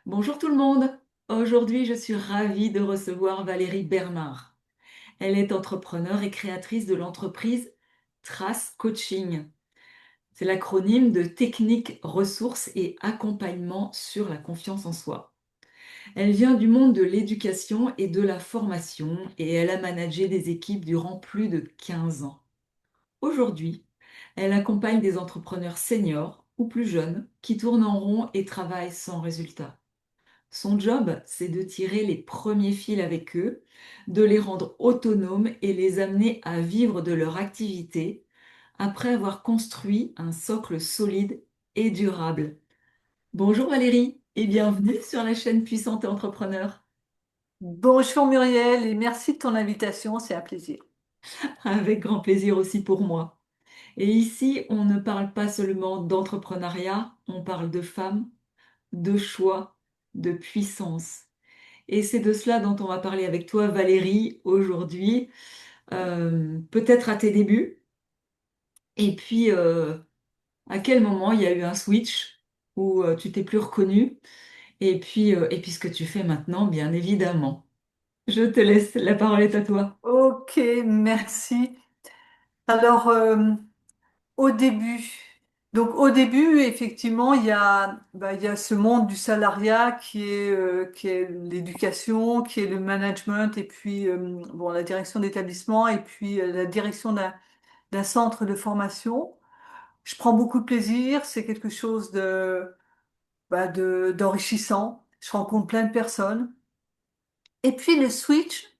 Bonjour tout le monde. Aujourd'hui, je suis ravie de recevoir Valérie Bernard. Elle est entrepreneure et créatrice de l'entreprise Trace Coaching. C'est l'acronyme de technique, ressources et accompagnement sur la confiance en soi. Elle vient du monde de l'éducation et de la formation et elle a managé des équipes durant plus de 15 ans. Aujourd'hui, elle accompagne des entrepreneurs seniors ou plus jeunes qui tournent en rond et travaillent sans résultat. Son job, c'est de tirer les premiers fils avec eux, de les rendre autonomes et les amener à vivre de leur activité après avoir construit un socle solide et durable. Bonjour Valérie et bienvenue sur la chaîne Puissante et Entrepreneur. Bonjour Muriel et merci de ton invitation, c'est un plaisir. Avec grand plaisir aussi pour moi. Et ici, on ne parle pas seulement d'entrepreneuriat, on parle de femmes, de choix, de puissance. Et c'est de cela dont on va parler avec toi, Valérie, aujourd'hui. Peut-être à tes débuts, et puis à quel moment il y a eu un switch où tu t'es plus reconnue, et puis ce que tu fais maintenant, bien évidemment. Je te laisse, la parole est à toi. Ok, merci. Alors, au début, au début, effectivement, il y a ce monde du salariat qui est l'éducation, qui est le management, et puis bon, la direction d'établissement, et puis la direction d'un centre de formation. Je prends beaucoup de plaisir, c'est quelque chose d'enrichissant. Je rencontre plein de personnes. Et puis le switch,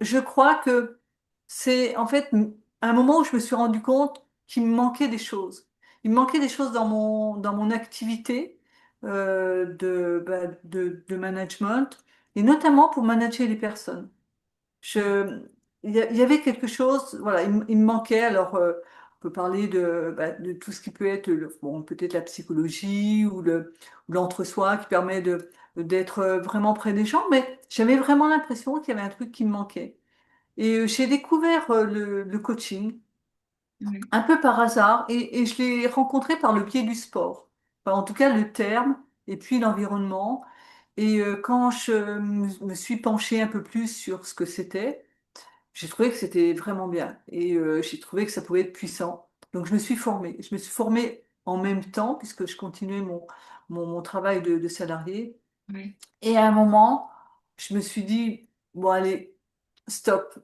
je crois que c'est en fait un moment où je me suis rendu compte qu'il me manquait des choses. Il me manquait des choses dans mon activité de management, et notamment pour manager les personnes. Je, il y avait quelque chose, voilà, il me manquait. Alors, on peut parler de tout ce qui peut être, bon, peut-être la psychologie ou l'entre-soi qui permet d'être vraiment près des gens, mais j'avais vraiment l'impression qu'il y avait un truc qui me manquait. Et j'ai découvert le coaching Oui. un peu par hasard et je l'ai rencontré par le biais du sport. Enfin, en tout cas, le terme et puis l'environnement. Et quand je me suis penchée un peu plus sur ce que c'était, j'ai trouvé que c'était vraiment bien et j'ai trouvé que ça pouvait être puissant. Donc je me suis formée. Je me suis formée en même temps puisque je continuais mon travail de salarié. Oui. Et à un moment, je me suis dit, bon allez, stop,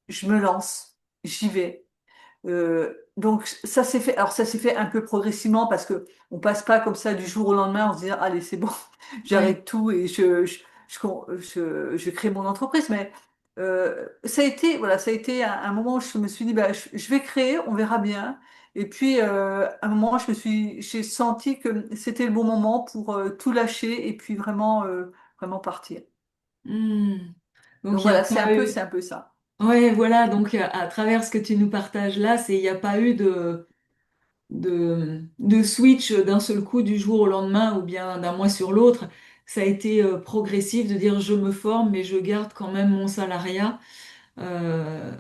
je me lance, j'y vais. Donc ça s'est fait. Alors ça s'est fait un peu progressivement parce que on passe pas comme ça du jour au lendemain en se disant allez c'est bon, Oui. j'arrête tout et je crée mon entreprise. Mais ça a été voilà, ça a été un moment où je me suis dit bah je vais créer, on verra bien. Et puis à un moment j'ai senti que c'était le bon moment pour tout lâcher et puis vraiment partir. Hmm. Donc Donc il n'y a voilà, pas eu. c'est un peu ça. Ouais, voilà, donc à travers ce que tu nous partages là, il n'y a pas eu de switch d'un seul coup du jour au lendemain ou bien d'un mois sur l'autre. Ça a été progressif de dire je me forme, mais je garde quand même mon salariat. Euh,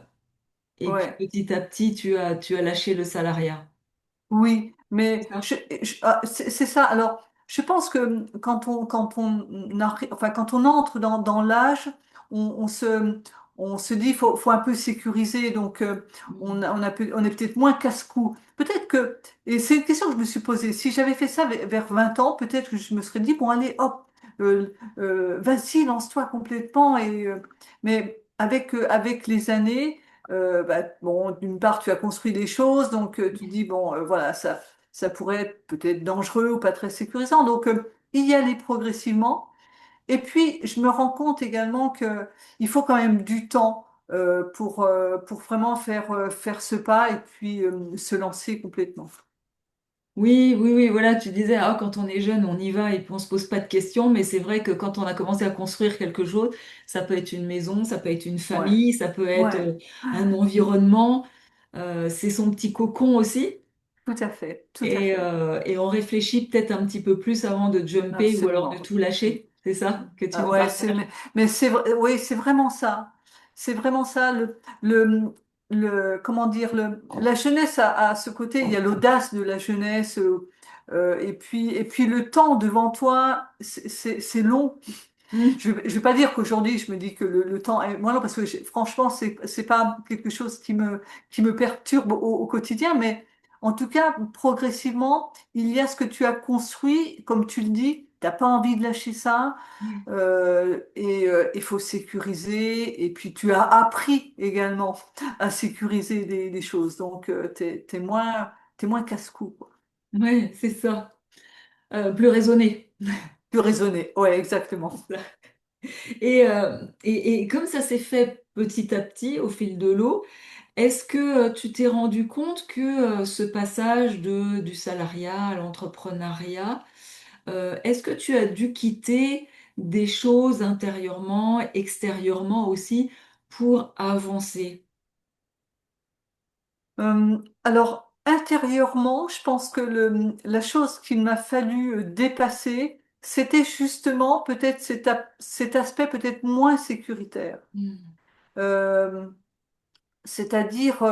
et puis Ouais. petit à petit, tu as lâché le salariat. Oui, C'est mais ça? c'est ça. Alors, je pense que quand on entre dans l'âge, on se dit faut un peu sécuriser. Donc, Mm. on est peut-être moins casse-cou. Peut-être que, et c'est une question que je me suis posée. Si j'avais fait ça vers 20 ans, peut-être que je me serais dit bon allez hop, vas-y lance-toi complètement. Mais avec les années. Bon, d'une part, tu as construit des choses, donc tu dis, bon, voilà, ça pourrait être peut-être dangereux ou pas très sécurisant. Donc, y aller progressivement. Et puis, je me rends compte également que il faut quand même du temps pour vraiment faire ce pas et puis se lancer complètement. Oui, oui, oui, voilà, tu disais, ah, quand on est jeune, on y va et puis on se pose pas de questions, mais c'est vrai que quand on a commencé à construire quelque chose, ça peut être une maison, ça peut être une Ouais, famille, ça peut être ouais, un environnement, c'est son petit cocon aussi, tout à fait, et on réfléchit peut-être un petit peu plus avant de jumper ou alors de absolument. tout lâcher, c'est ça que tu Ah nous ouais, partages? mais c'est vrai, oui, c'est vraiment ça. C'est vraiment ça. Comment dire, la jeunesse a ce côté, il y a l'audace de la jeunesse. Et puis le temps devant toi, c'est long. Mm. Je vais pas dire qu'aujourd'hui je me dis que le temps est moins long parce que franchement c'est pas quelque chose qui me perturbe au quotidien, mais en tout cas progressivement il y a ce que tu as construit, comme tu le dis, t'as pas envie de lâcher ça, Ouais. et il faut sécuriser, et puis tu as appris également à sécuriser des choses, donc t'es moins casse-cou, quoi. Ouais, c'est ça. Plus raisonné. Plus raisonné, ouais, exactement. Et comme ça s'est fait petit à petit au fil de l'eau, est-ce que tu t'es rendu compte que ce passage du salariat à l'entrepreneuriat, est-ce que tu as dû quitter des choses intérieurement, extérieurement aussi, pour avancer? Alors, intérieurement, je pense que la chose qu'il m'a fallu dépasser, c'était justement peut-être cet aspect peut-être moins sécuritaire. Hmm. Euh, C'est-à-dire,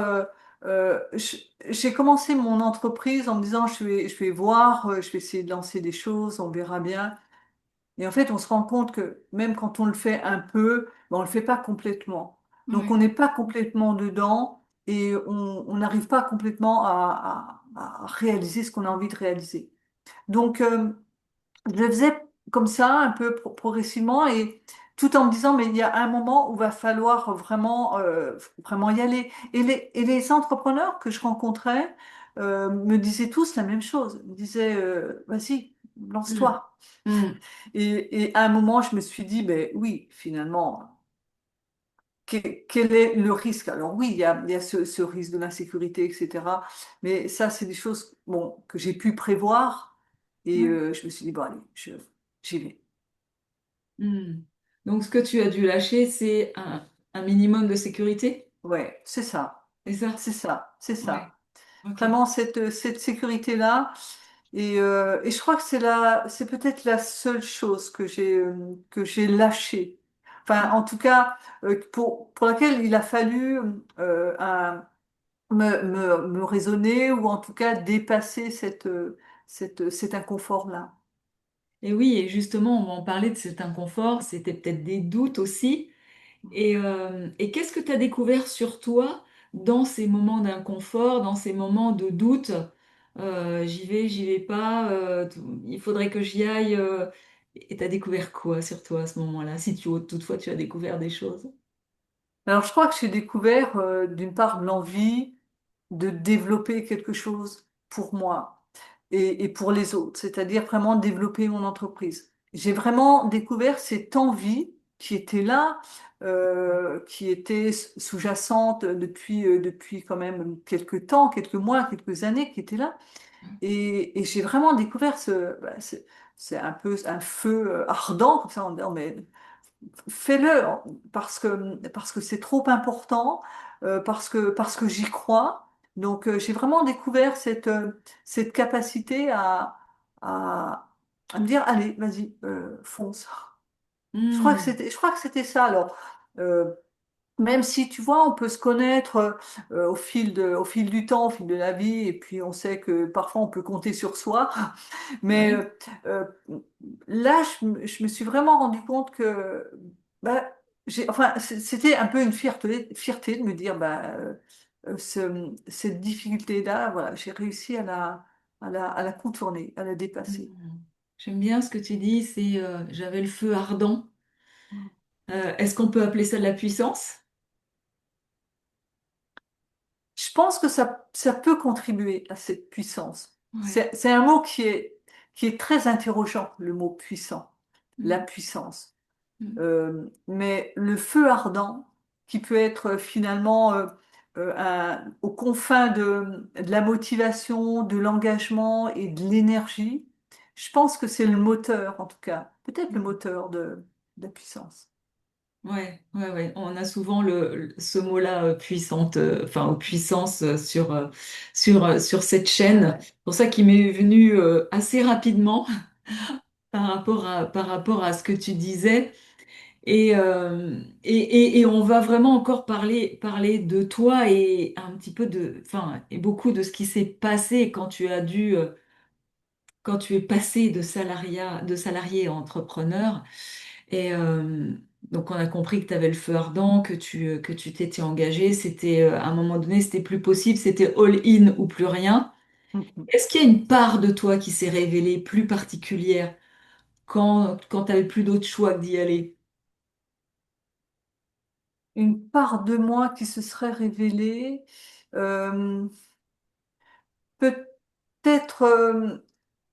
j'ai commencé mon entreprise en me disant, je vais voir, je vais essayer de lancer des choses, on verra bien. Et en fait, on se rend compte que même quand on le fait un peu, ben, on le fait pas complètement. Donc, on Ouais. n'est pas complètement dedans et on n'arrive pas complètement à réaliser ce qu'on a envie de réaliser. Donc, je le faisais comme ça, un peu progressivement, et tout en me disant, mais il y a un moment où va falloir vraiment y aller. Et les entrepreneurs que je rencontrais me disaient tous la même chose. Ils me disaient, vas-y, Hmm. lance-toi. Hmm. Et à un moment, je me suis dit, ben oui, finalement, quel est le risque? Alors oui, il y a ce risque de l'insécurité, etc. Mais ça, c'est des choses bon, que j'ai pu prévoir. Et Ouais. je me suis dit, bon, allez, j'y vais. Hmm. Donc, ce que tu as dû lâcher, c'est un minimum de sécurité, Ouais, c'est ça. c'est ça? C'est ça. C'est Ouais. ça. Ok. Vraiment, cette sécurité-là. Et je crois que c'est peut-être la seule chose que j'ai lâchée. Enfin, en tout cas, pour laquelle il a fallu me raisonner ou en tout cas dépasser cet inconfort-là. Et oui, et justement, on va en parler de cet inconfort, c'était peut-être des doutes aussi. Et qu'est-ce que tu as découvert sur toi dans ces moments d'inconfort, dans ces moments de doute? J'y vais pas, il faudrait que j'y aille. Et tu as découvert quoi sur toi à ce moment-là, si toutefois tu as découvert des choses? Alors, je crois que j'ai découvert d'une part l'envie de développer quelque chose pour moi et pour les autres, c'est-à-dire vraiment développer mon entreprise. J'ai vraiment découvert cette envie qui était là, qui était sous-jacente depuis quand même quelques temps, quelques mois, quelques années, qui était là. Et j'ai vraiment découvert c'est un peu un feu ardent, comme ça, en disant, mais fais-le parce que c'est trop important, parce que j'y crois. Donc j'ai vraiment découvert cette capacité à me dire allez, vas-y, fonce. Hmm. Je crois que c'était ça. Alors euh, même si tu vois, on peut se connaître au fil du temps, au fil de la vie, et puis on sait que parfois on peut compter sur soi. Mais Ouais. euh, là, je me suis vraiment rendu compte que bah, enfin, c'était un peu une fierté de me dire, cette difficulté-là, voilà, j'ai réussi à la contourner, à la dépasser. Hmm. J'aime bien ce que tu dis, c'est j'avais le feu ardent. Est-ce qu'on peut appeler ça de la puissance? Je pense que ça peut contribuer à cette puissance. Ouais. C'est un mot qui est très interrogeant, le mot puissant, la Hmm. puissance. Hmm. Mais le feu ardent, qui peut être finalement aux confins de la motivation, de l'engagement et de l'énergie, je pense que c'est le moteur, en tout cas, peut-être le Hmm. moteur de la puissance. Ouais, ouais, ouais. On a souvent ce mot-là, puissante, enfin, ou puissance sur cette chaîne. C'est pour ça qu'il m'est venu assez rapidement par rapport à ce que tu disais. Et on va vraiment encore parler de toi et un petit peu enfin, et beaucoup de ce qui s'est passé quand tu as dû quand tu es passé de salarié à entrepreneur. Et donc, on a compris que tu avais le feu ardent, que tu t'étais engagé. C'était, à un moment donné, c'était plus possible, c'était all-in ou plus rien. Mhm. Est-ce qu'il y a une part de toi qui s'est révélée plus particulière quand tu n'avais plus d'autre choix que d'y aller? Une part de moi qui se serait révélée, euh, peut-être.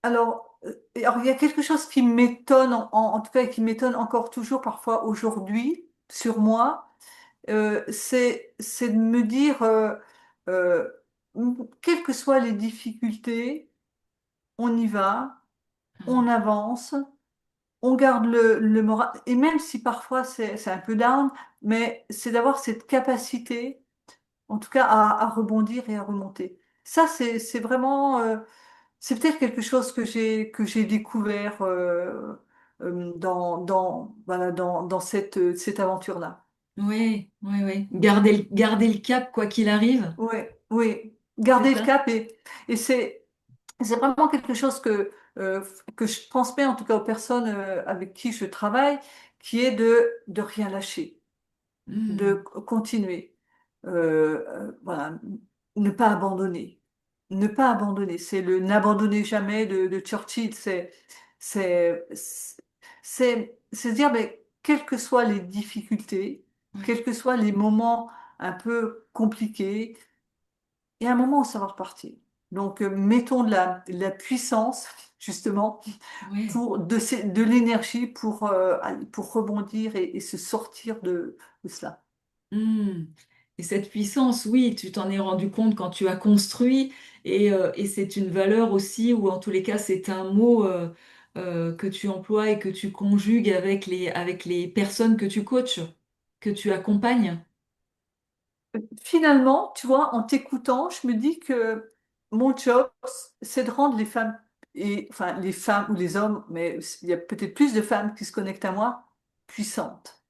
Alors, il y a quelque chose qui m'étonne, en tout cas, et qui m'étonne encore toujours parfois aujourd'hui sur moi, c'est de me dire, euh, quelles que soient les difficultés, on y va, on avance, on garde le moral, et même si parfois c'est un peu down, mais c'est d'avoir cette capacité, en tout cas, à rebondir et à remonter. Ça, c'est vraiment, c'est peut-être quelque chose que j'ai découvert voilà, dans cette aventure-là. Oui, oui, oui. Garder le cap quoi qu'il arrive, Oui, oui, c'est garder le ça? cap et c'est vraiment quelque chose que je transmets en tout cas aux personnes avec qui je travaille, qui est de rien lâcher, de Hmm, continuer. Voilà, ne pas abandonner. Ne pas abandonner. C'est le n'abandonnez jamais de Churchill. C'est, c'est se dire, mais quelles que soient les difficultés, ouais, quels que soient les moments un peu compliqués, il y a un moment où ça va repartir. Donc, mettons de la puissance, justement, ouais. de l'énergie pour rebondir et se sortir de cela. Hmm. Et cette puissance, oui, tu t'en es rendu compte quand tu as construit, et c'est une valeur aussi, ou en tous les cas, c'est un mot que tu emploies et que tu conjugues avec les personnes que tu coaches, que tu accompagnes. Finalement, tu vois, en t'écoutant, je me dis que mon job, c'est de rendre les femmes, enfin les femmes ou les hommes, mais il y a peut-être plus de femmes qui se connectent à moi, puissantes.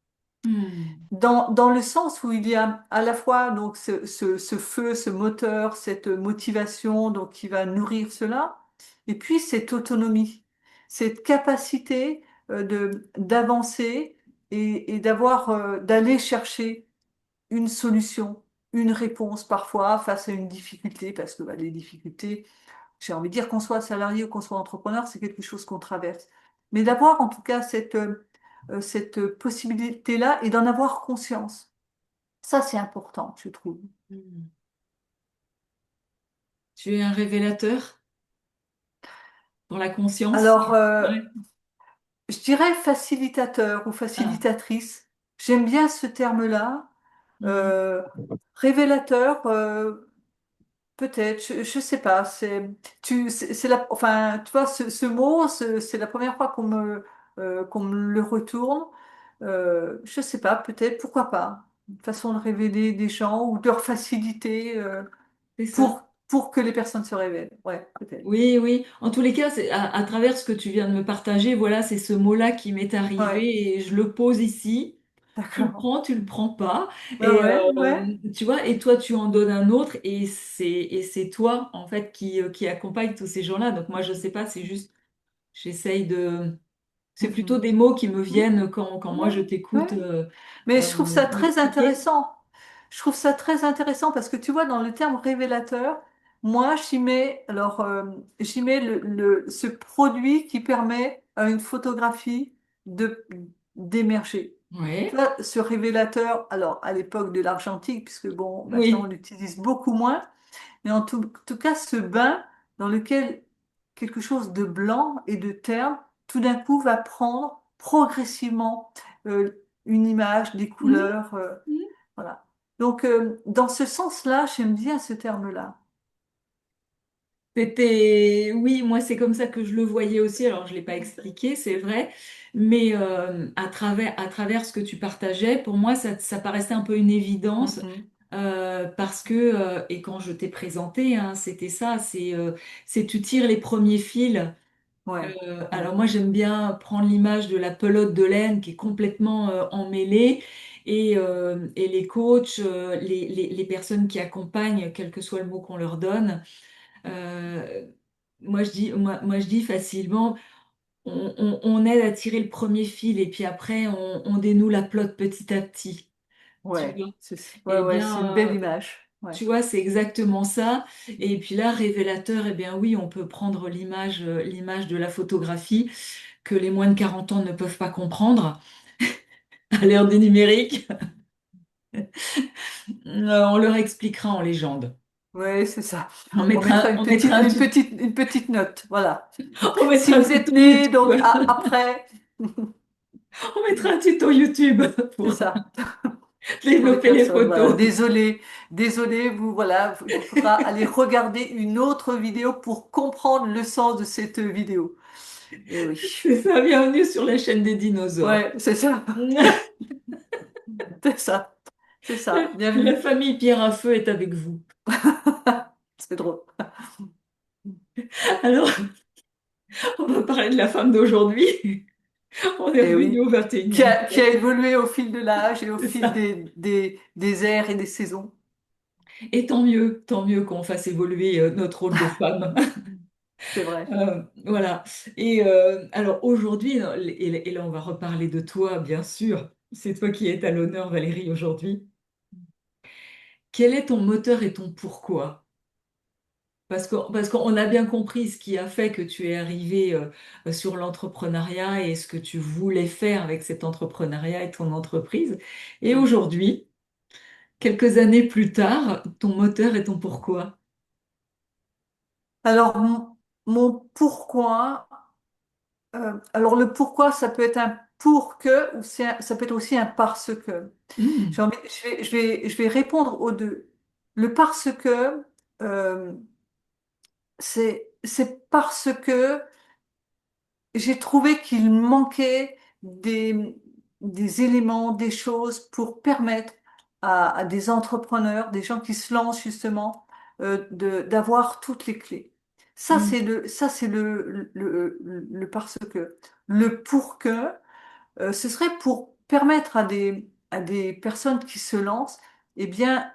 Hmm. Dans le sens où il y a à la fois donc ce feu, ce moteur, cette motivation donc qui va nourrir cela, et puis cette autonomie, cette capacité de d'avancer et d'avoir d'aller chercher une solution, une réponse parfois face à une difficulté, parce que bah, les difficultés, j'ai envie de dire qu'on soit salarié ou qu'on soit entrepreneur, c'est quelque chose qu'on traverse. Mais d'avoir en tout cas cette possibilité-là et d'en avoir conscience. Ça, c'est important, je trouve. Hmm. Tu es un révélateur pour la conscience. Alors, Ouais. je dirais facilitateur ou Ah. facilitatrice. J'aime bien ce terme-là. Hmm. Euh, révélateur, peut-être, je sais pas. C'est la, enfin, tu vois, ce mot, c'est la première fois qu'on me le retourne. Je sais pas, peut-être, pourquoi pas. Une façon de révéler des gens ou de leur faciliter C'est ça. pour que les personnes se révèlent. Ouais, peut-être. Oui, oui. En tous les cas, c'est à travers ce que tu viens de me partager, voilà, c'est ce mot-là qui m'est Ouais, arrivé et je le pose ici. d'accord. Tu le prends pas. Ouais, Et ouais, ouais. tu vois, et toi, tu en donnes un autre et c'est toi, en fait, qui accompagne tous ces gens-là. Donc moi, je sais pas, c'est juste, j'essaye de. C'est plutôt Mhm. des mots qui me Mhm. viennent quand moi Ouais, je t'écoute ouais. Mais je trouve ça très m'expliquer. intéressant. Je trouve ça très intéressant parce que tu vois, dans le terme révélateur, moi, j'y mets ce produit qui permet à une photographie d'émerger. Tu Ouais, vois, ce révélateur, alors à l'époque de l'argentique, puisque bon, maintenant on oui. l'utilise beaucoup moins, mais en tout cas, ce bain dans lequel quelque chose de blanc et de terne, tout d'un coup, va prendre progressivement une image, des Mhm. couleurs. Mhm. Voilà. Donc, dans ce sens-là, j'aime bien ce terme-là. C'était, oui, moi c'est comme ça que je le voyais aussi. Alors je l'ai pas expliqué, c'est vrai, mais à travers ce que tu partageais, pour moi ça paraissait un peu une évidence Mhm. parce que et quand je t'ai présenté, hein, c'était ça, c'est tu tires les premiers fils. Ouais. Alors Ouais. moi j'aime bien prendre l'image de la pelote de laine qui est complètement emmêlée et les coachs, les personnes qui accompagnent, quel que soit le mot qu'on leur donne. moi, je dis facilement, on aide à tirer le premier fil et puis après, on dénoue la pelote petit à petit. Tu Ouais, vois? ouais, Eh ouais, c'est une bien, belle image. Ouais. tu vois, c'est exactement ça. Et puis là, révélateur, eh bien oui, on peut prendre l'image de la photographie que les moins de 40 ans ne peuvent pas comprendre à l'ère du numérique. On leur expliquera en légende. Ouais, c'est ça. On mettra, on mettra un Une petite note. Voilà. on Si mettra un vous êtes tuto né, YouTube. donc après, On mettra un tuto YouTube c'est pour ça. Pour les développer les personnes. Voilà. photos. Désolé, désolé, vous, voilà, il faudra aller regarder une autre vidéo pour comprendre le sens de cette vidéo. Eh oui. C'est ça, bienvenue sur la chaîne des dinosaures. Ouais, c'est ça. C'est ça. C'est ça. La Bienvenue. famille Pierre à Feu est avec vous. C'est drôle. Alors, on va parler de la femme d'aujourd'hui. On est Eh revenu oui. au 21e Qui a siècle. évolué au fil de l'âge et au C'est fil ça. des ères et des saisons. Et tant mieux qu'on fasse évoluer notre rôle de femme. C'est vrai. Voilà. Et alors aujourd'hui, et là on va reparler de toi, bien sûr. C'est toi qui es à l'honneur, Valérie, aujourd'hui. Quel est ton moteur et ton pourquoi? Parce qu'on a bien compris ce qui a fait que tu es arrivé sur l'entrepreneuriat et ce que tu voulais faire avec cet entrepreneuriat et ton entreprise. Et Mm. aujourd'hui, quelques années plus tard, ton moteur et ton pourquoi. Alors, mon pourquoi, alors le pourquoi, ça peut être un pour que, ou ça peut être aussi un parce que. Hmm, Je vais répondre aux deux. Le parce que, euh, c'est parce que j'ai trouvé qu'il manquait des éléments, des choses pour permettre à des entrepreneurs, des gens qui se lancent justement, d'avoir toutes les clés. hmm, Ça, c'est le parce que. Le pour que, ce serait pour permettre à des personnes qui se lancent, eh bien,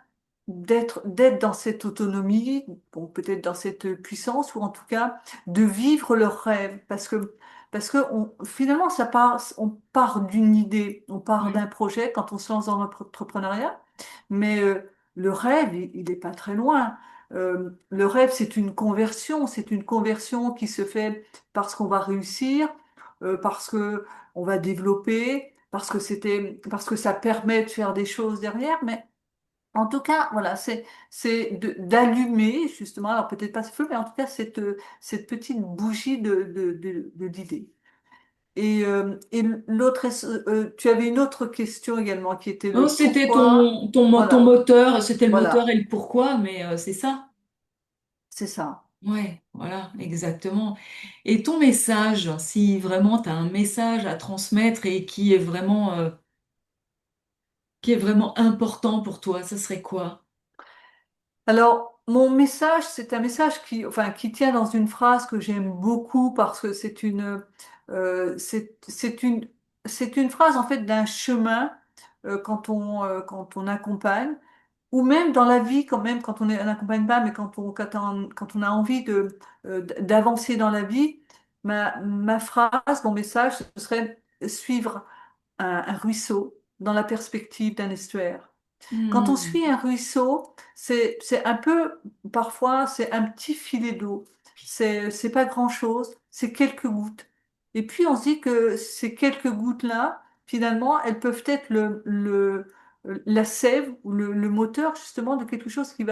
d'être dans cette autonomie, bon, peut-être dans cette puissance, ou en tout cas, de vivre leurs rêves. Parce que finalement, on part d'une idée, on part ouais, d'un projet quand on se lance dans l'entrepreneuriat, mais le rêve, il n'est pas très loin. Le rêve, c'est une conversion qui se fait parce qu'on va réussir, parce que on va développer, parce que ça permet de faire des choses derrière, mais en tout cas, voilà, d'allumer, justement, alors peut-être pas ce feu, mais en tout cas, cette petite bougie d'idée. Et l'autre, tu avais une autre question également qui était non, le c'était pourquoi. ton Voilà, moteur, c'était le moteur et voilà, le pourquoi, mais c'est ça. c'est ça. Ouais, voilà, exactement. Et ton message, si vraiment tu as un message à transmettre et qui est vraiment important pour toi, ça serait quoi? Alors, mon message, c'est un message enfin, qui tient dans une phrase que j'aime beaucoup parce que c'est une phrase en fait d'un chemin quand on accompagne, ou même dans la vie quand même quand on n'accompagne pas, mais quand on a envie d'avancer dans la vie. Ma phrase, mon message, ce serait suivre un ruisseau dans la perspective d'un estuaire. Quand on Hmm, suit un ruisseau, c'est un peu, parfois, c'est un petit filet d'eau. C'est pas grand-chose, c'est quelques gouttes. Et puis on se dit que ces quelques gouttes-là, finalement, elles peuvent être la sève ou le moteur justement de quelque chose bon, qui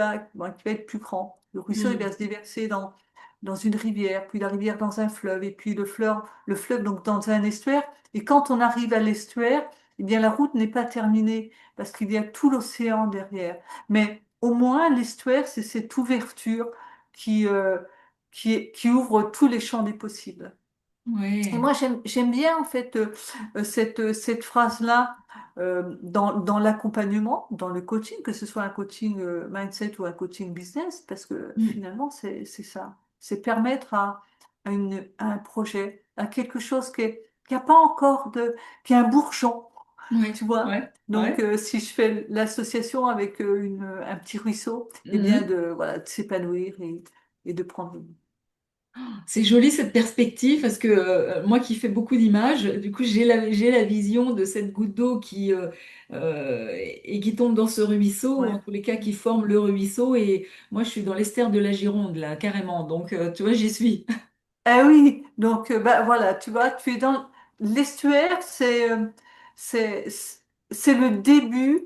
va être plus grand. Le ruisseau, il hmm, va se déverser dans une rivière, puis la rivière dans un fleuve, et puis le fleuve donc dans un estuaire. Et quand on arrive à l'estuaire, eh bien la route n'est pas terminée parce qu'il y a tout l'océan derrière. Mais au moins, l'estuaire, c'est cette ouverture qui, euh, qui ouvre tous les champs des possibles. Et ouais. moi, j'aime bien en fait cette phrase-là dans l'accompagnement, dans le coaching, que ce soit un coaching mindset ou un coaching business, parce que Hmm, finalement, c'est ça. C'est permettre à un projet, à quelque chose qui a pas encore qui est un bourgeon, ouais, tu vois. ouais, Donc, ouais. si je fais l'association avec un petit ruisseau, eh bien, Hmm. voilà, de s'épanouir et de prendre vie. C'est joli cette perspective parce que moi qui fais beaucoup d'images, du coup j'ai la vision de cette goutte d'eau et qui tombe dans ce ruisseau, ou en Ouais. tous les cas qui forme le ruisseau. Et moi je suis dans l'estère de la Gironde là, carrément. Donc tu vois, j'y suis. Ah oui, donc bah, voilà, tu vois, tu es dans l'estuaire, c'est c'est le début,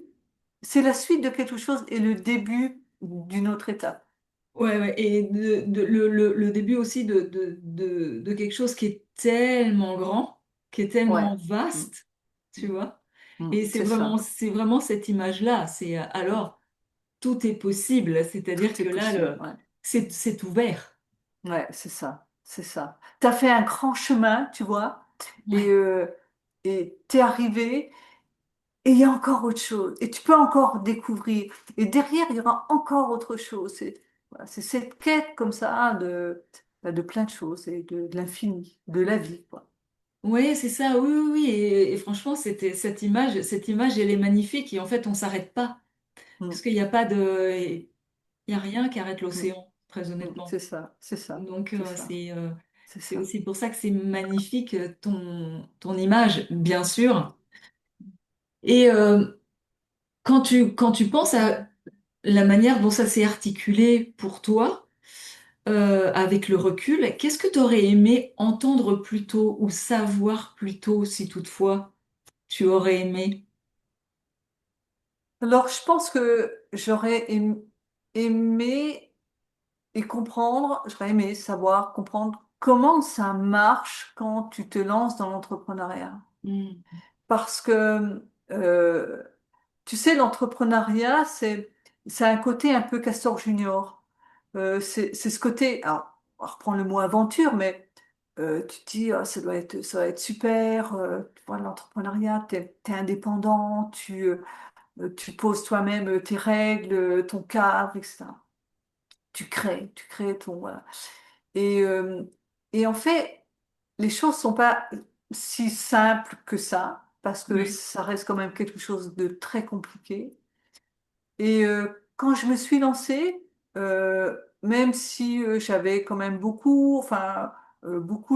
c'est la suite de quelque chose et le début d'une autre étape. Ouais, ouais. Et le début aussi de quelque chose qui est tellement grand, qui est Ouais. tellement Mm, vaste, tu vois. mm, Et c'est ça. c'est vraiment cette image-là. C'est alors tout est possible, c'est-à-dire Tout est que là, possible. Ouais. c'est ouvert. Ouais, c'est ça. C'est ça. Tu as fait un grand chemin, tu vois, et Ouais. et t'es arrivé. Et il y a encore autre chose. Et tu peux encore découvrir. Et derrière, il y aura encore autre chose. C'est voilà, c'est cette quête comme ça de plein de choses et de l'infini, de la vie, quoi. Oui, c'est ça, oui, oui, oui. Et franchement, cette image, elle est magnifique. Et en fait, on s'arrête pas. Mm, Parce qu'il n'y a pas de, il y a rien qui arrête mm, l'océan, très honnêtement. c'est ça, c'est ça, Donc, c'est ça, c'est c'est ça. aussi pour ça que c'est magnifique, ton image, bien sûr. Et quand tu penses à la manière dont ça s'est articulé pour toi, avec le recul, qu'est-ce que tu aurais aimé entendre plus tôt ou savoir plus tôt, si toutefois tu aurais aimé? Alors, je pense que aimé et comprendre, j'aurais aimé savoir, comprendre comment ça marche quand tu te lances dans l'entrepreneuriat. Hmm. Parce que euh, tu sais, l'entrepreneuriat, c'est un côté un peu Castor Junior. C'est ce côté, alors, on va reprendre le mot aventure, mais tu te dis, ah, ça doit être super. Tu vois, l'entrepreneuriat, t'es indépendant, tu poses toi-même tes règles, ton cadre, etc. Tu crées ton, voilà. Et, euh, et en fait, les choses sont pas si simples que ça, parce que Oui, ça reste quand même quelque chose de très compliqué. Et quand je me suis lancée, même si j'avais quand même beaucoup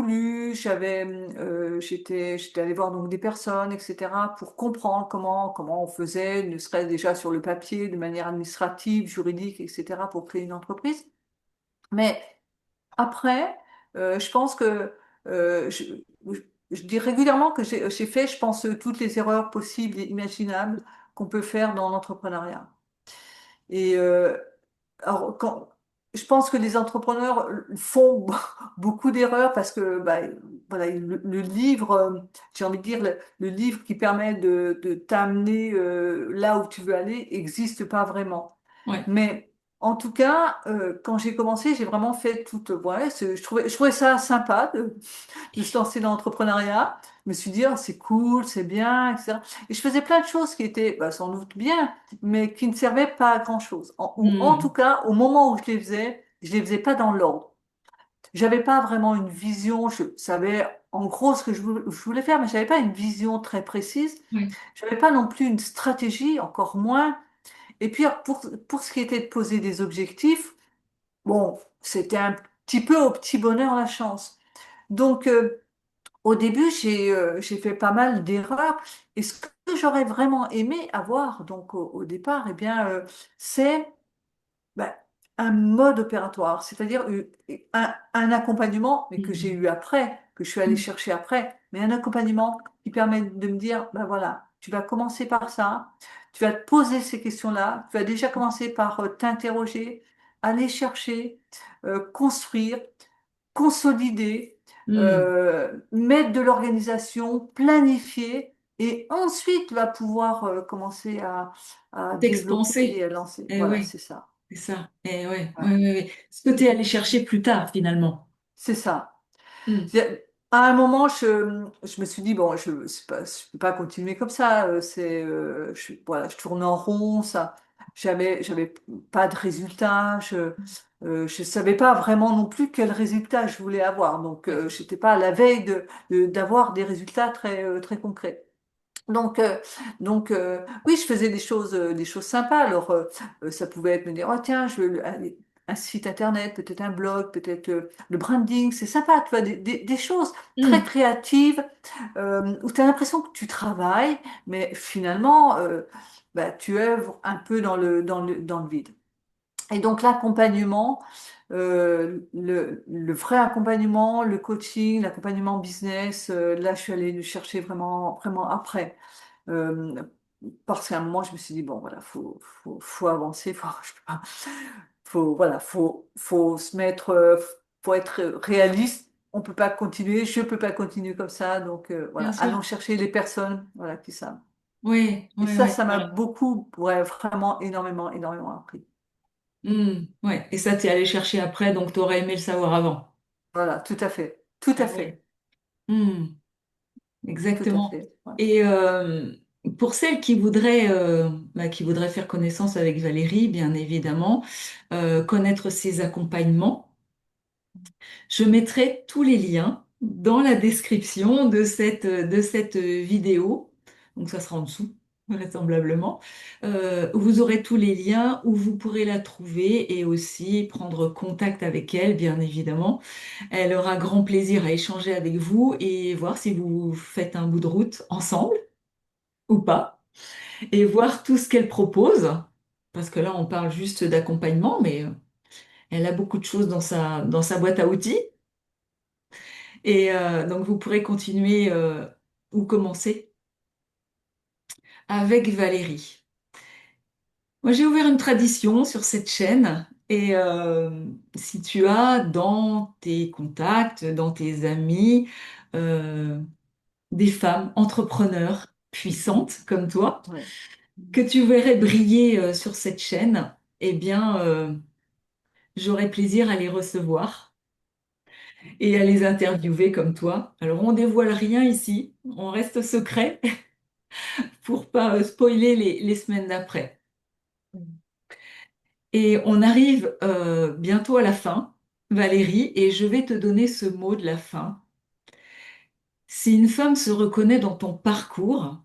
lu, j'étais allée voir donc des personnes, etc., pour comprendre comment on faisait, ne serait-ce déjà sur le papier, de manière administrative, juridique, etc., pour créer une entreprise. Mais après, je pense que euh, je, je dis régulièrement que j'ai fait, je pense, toutes les erreurs possibles et imaginables qu'on peut faire dans l'entrepreneuriat. Et alors, je pense que les entrepreneurs font beaucoup d'erreurs parce que bah, voilà, le livre, j'ai envie de dire, le livre qui permet de t'amener là où tu veux aller n'existe pas vraiment. ouais. Mais en tout cas, quand j'ai commencé, j'ai vraiment fait toute. Ouais, je trouvais ça sympa de se lancer dans l'entrepreneuriat. Je me suis dit, oh, c'est cool, c'est bien, etc. Et je faisais plein de choses qui étaient bah, sans doute bien, mais qui ne servaient pas à grand-chose. Ou en tout Hmm. cas, au moment où je les faisais pas dans l'ordre. J'avais pas vraiment une vision, je savais en gros ce que je voulais faire, mais j'avais pas une vision très précise. Ouais. J'avais pas non plus une stratégie, encore moins. Et puis pour ce qui était de poser des objectifs, bon, c'était un petit peu au petit bonheur la chance. Donc, au début, j'ai fait pas mal d'erreurs. Et ce que j'aurais vraiment aimé avoir, donc au départ, eh bien, c'est ben, un mode opératoire, c'est-à-dire un accompagnement, mais que j'ai Hmm. eu après, que je suis allée Hmm. chercher après, mais un accompagnement qui permet de me dire, ben voilà, tu vas commencer par ça, tu vas te poser ces questions-là, tu vas déjà commencer par t'interroger, aller chercher, construire, consolider, Hmm. mettre de l'organisation, planifier, et ensuite tu vas pouvoir commencer à développer et T'expanser. à lancer. Eh Voilà, oui, c'est ça. c'est ça. Eh ouais, Ouais. ouais, ouais, ouais. Ce que tu es allé chercher plus tard, finalement. C'est ça. Hmm. À un moment, je me suis dit, bon, je peux pas continuer comme ça. Voilà, je tourne en rond, ça. J'avais pas de résultat. Je savais pas vraiment non plus quel résultat je voulais avoir. Donc, Ouais. j'étais pas à la veille d'avoir des résultats très concrets. Donc, oui, je faisais des choses sympas. Alors, ça pouvait être me dire, oh tiens, allez, un site internet, peut-être un blog, peut-être le branding, c'est sympa, tu vois, des choses très Hmm. créatives où tu as l'impression que tu travailles, mais finalement, bah, tu œuvres un peu dans le vide. Et donc l'accompagnement, le vrai accompagnement, le coaching, l'accompagnement business, là je suis allée le chercher vraiment, vraiment après. Euh, Parce qu'à un moment je me suis dit, bon voilà, faut avancer, je peux pas, voilà, faut se mettre, faut être réaliste. On peut pas continuer, je peux pas continuer comme ça. Donc voilà, Bien allons sûr. chercher les personnes, voilà, qui savent. Oui, Et oui, ça, oui. ça m'a Voilà. beaucoup, ouais, vraiment énormément, énormément appris. Hmm. Ouais. Et ça, tu es allé chercher après, donc tu aurais aimé le savoir avant. Voilà, tout à fait, tout à Ah oui. fait. Hmm. Tout à Exactement. fait. Ouais. Et pour celles qui voudraient faire connaissance avec Valérie, bien évidemment, connaître ses accompagnements, je mettrai tous les liens dans la description de cette vidéo. Donc ça sera en dessous, vraisemblablement. Vous aurez tous les liens où vous pourrez la trouver et aussi prendre contact avec elle, bien évidemment. Elle aura grand plaisir à échanger avec vous et voir si vous faites un bout de route ensemble ou pas, et voir tout ce qu'elle propose. Parce que là, on parle juste d'accompagnement, mais elle a beaucoup de choses dans sa boîte à outils. Et donc, vous pourrez continuer ou commencer avec Valérie. Moi, j'ai ouvert une tradition sur cette chaîne. Et si tu as dans tes contacts, dans tes amis, euh, des femmes entrepreneurs puissantes comme toi, Ouais. que tu verrais briller sur cette chaîne, eh bien, j'aurais plaisir à les recevoir et à les interviewer comme toi. Alors, on dévoile rien ici, on reste secret pour pas spoiler les semaines d'après. Et on arrive bientôt à la fin, Valérie, et je vais te donner ce mot de la fin. Si une femme se reconnaît dans ton parcours,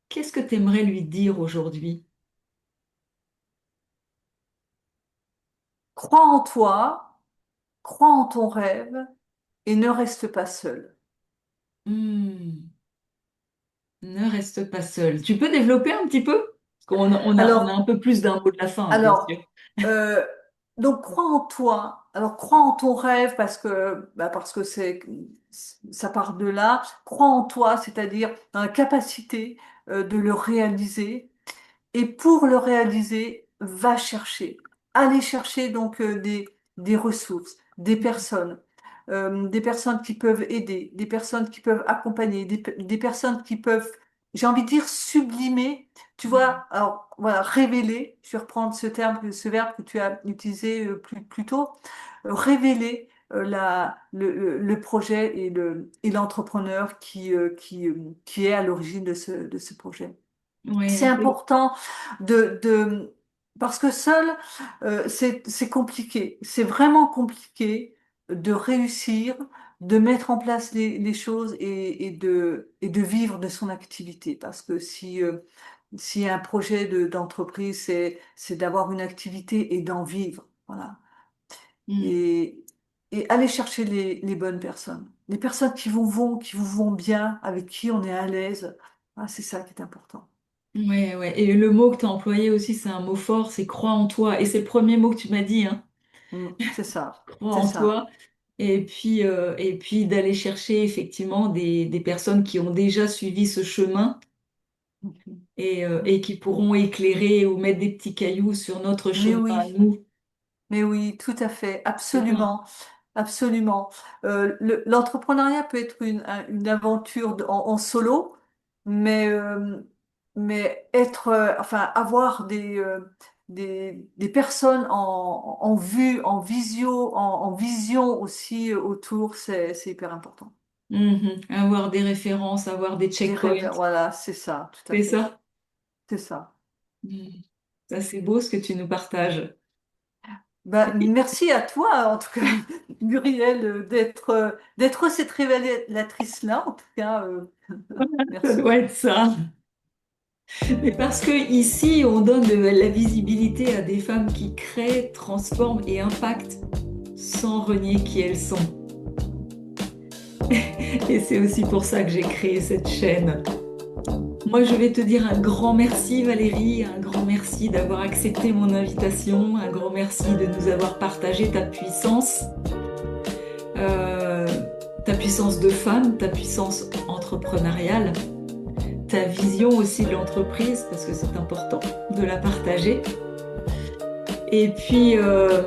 qu'est-ce que tu aimerais lui dire aujourd'hui? Crois en toi, crois en ton rêve et ne reste pas seul. Hmm, ne reste pas seule. Tu peux développer un petit peu? Parce on a un Alors, peu plus d'un mot de la fin, bien sûr. alors, euh, donc crois en toi. Alors crois en ton rêve parce que ça part de là. Crois en toi, c'est-à-dire dans la capacité de le réaliser. Et pour le réaliser, va chercher. Allez chercher donc des ressources, des personnes qui peuvent aider, des personnes qui peuvent accompagner, des personnes qui peuvent, j'ai envie de dire, sublimer. Tu vois, alors voilà, révéler, je vais reprendre ce verbe que tu as utilisé plus tôt, révéler le projet et l'entrepreneur qui est à l'origine de ce projet. C'est Oui, important parce que seul, c'est compliqué. C'est vraiment compliqué de réussir, de mettre en place les choses et de vivre de son activité. Parce que si un projet d'entreprise, c'est d'avoir une activité et d'en vivre. Voilà. oui. Et aller chercher les bonnes personnes. Les personnes qui vous vont bien, avec qui on est à l'aise. Ah, c'est ça qui est important. Ouais, ouais. Et le mot que tu as employé aussi, c'est un mot fort, c'est crois en toi. Et c'est le premier mot que tu m'as dit, hein. C'est ça, Crois c'est en ça. toi. Et puis d'aller chercher effectivement des personnes qui ont déjà suivi ce chemin Mhm. et qui pourront éclairer ou mettre des petits cailloux sur notre Mais chemin à oui, nous. mais oui, tout à fait, C'est ça. absolument, absolument. L'entrepreneuriat peut être une aventure en solo, mais, mais enfin, avoir des personnes en vue, en visio, en vision aussi autour, c'est hyper important. Mhm. Avoir des références, avoir des Des rêves, checkpoints. voilà, c'est ça, tout à C'est fait, ça. c'est ça. Mhm. Ça, c'est beau ce que tu nous partages. Ben, merci à toi, en tout cas, Muriel, d'être cette révélatrice-là, en tout cas, Ça merci. doit être ça. Mais parce que ici, on donne de la visibilité à des femmes qui créent, transforment et impactent sans renier qui elles sont. Et c'est aussi pour ça que j'ai créé cette chaîne. Moi, je vais te dire un grand merci, Valérie, un grand merci d'avoir accepté mon invitation, un grand merci de nous avoir partagé euh, ta puissance de femme, ta puissance entrepreneuriale, ta vision aussi de l'entreprise, parce que c'est important de la partager. Et puis, euh,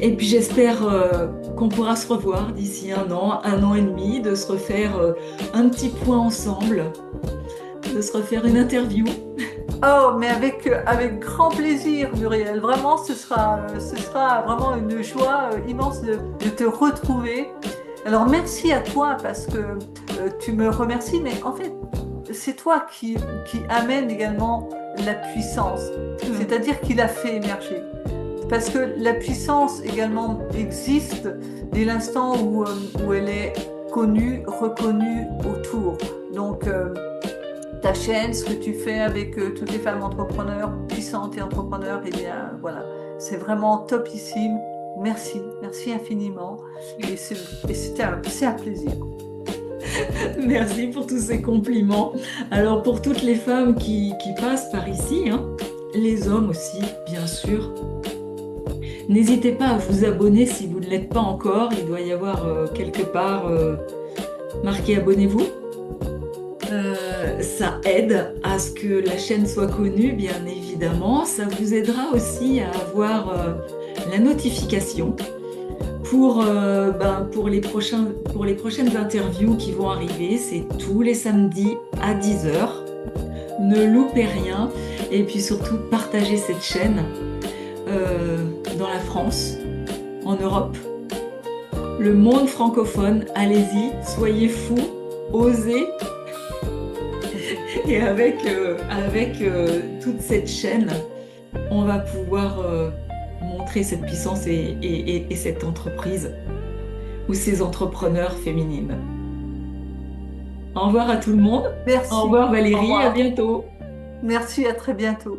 et puis j'espère qu'on pourra se revoir d'ici un an et demi, de se refaire un petit point ensemble, de se refaire une interview. Oh, mais avec grand plaisir, Muriel. Vraiment, ce sera vraiment une joie immense de te retrouver. Alors, merci à toi parce que tu me remercies, mais en fait, c'est toi qui amène également la puissance, Mm. c'est-à-dire qui l'a fait émerger. Parce que la puissance également existe dès l'instant où elle est connue, reconnue autour. Donc, ta chaîne, ce que tu fais avec toutes les femmes entrepreneurs, puissantes et entrepreneurs, eh bien voilà, c'est vraiment topissime. Merci, merci infiniment. C'est un plaisir. Merci pour tous ces compliments. Alors pour toutes les femmes qui passent par ici, hein, les hommes aussi, bien sûr, n'hésitez pas à vous abonner si vous ne l'êtes pas encore. Il doit y avoir quelque part marqué abonnez-vous. Ça aide à ce que la chaîne soit connue, bien évidemment. Ça vous aidera aussi à avoir la notification pour les prochaines interviews qui vont arriver. C'est tous les samedis à 10 heures. Ne loupez rien. Et puis surtout, partagez cette chaîne euh, dans la France, en Europe, le monde francophone. Allez-y, soyez fous, osez. Et avec toute cette chaîne, on va pouvoir montrer cette puissance et cette entreprise ou ces entrepreneurs féminines. Au revoir à tout le monde. Au Merci. revoir Au Valérie, à revoir. bientôt. Merci, à très bientôt.